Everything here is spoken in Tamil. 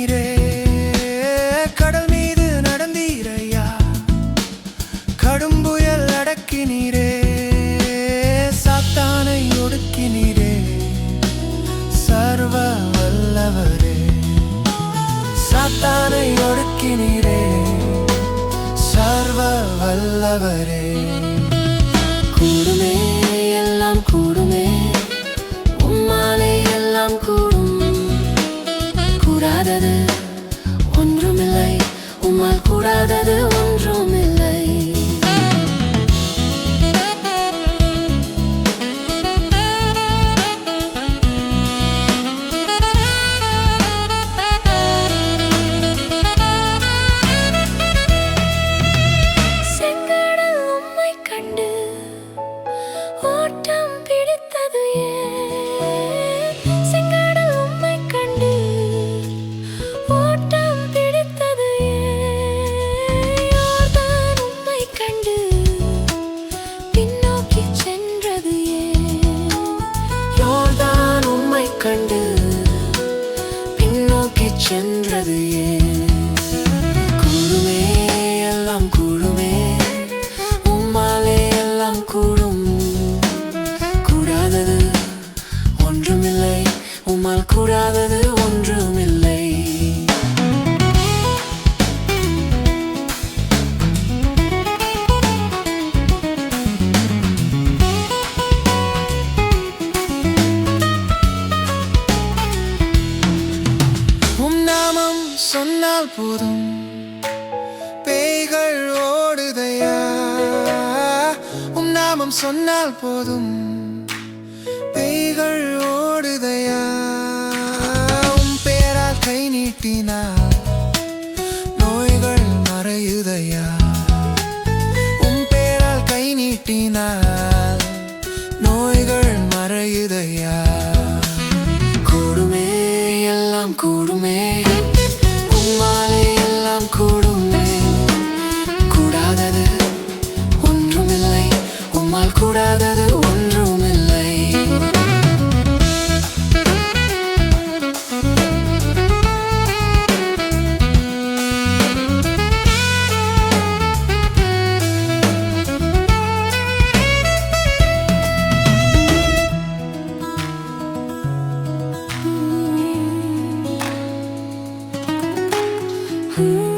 நீரே கடல் மீது நடந்தீரையா கடும் புயல் அடக்கினீரே சாத்தானை ஒடுக்கினீரே சர்வ வல்லவரே சாத்தானை ஒடுக்கினீரே சர்வ வல்லவரே கூடுமே எல்லாம் கூடுமே உம்மாலே எல்லாம் கூடும் கூடாதது ஒன்றுமில்லை உம்மால் கூடாதது ஒன்றுமில்லை செங்கடல் உம்மை கண்டு ஓட்டம் பிடித்தது ஏன் செங்கடல் உம்மை கண்டு ஓட்டம் பிடித்தது ஏன் யோர்தான் உம்மை கண்டு பின்னோக்கி சென்றது ஏன் யோர்தான் உம்மை கண்டு பின்னோக்கி சென்றது ஏன் கூடுமே எல்லாம் கூடுமே உம்மாலே எல்லாம் கூடும் கூடாதது ஒன்றுமில்லை உம்மால் கூடாதது ஒன்றுமில்லை உம் நாமம் சொன்னால் போதும் பேய்கள் ஓடுதையா உம் நாமம் சொன்னால் போதும் பேய்கள் ஓடுதையா உம் பேரால் கை நீட்டினார் நோய்கள் மறையுதையா உம் பேரால் கை நீட்டினார் நோய்கள் மறையுதையா கூடுமே எல்லாம் கூடுமே உம்மாலே எல்லாம் கூடுமே கூடாதது ஒன்றுமில்லை உம்மால் கூடாதது ஒன்றுமில்லை Ooh.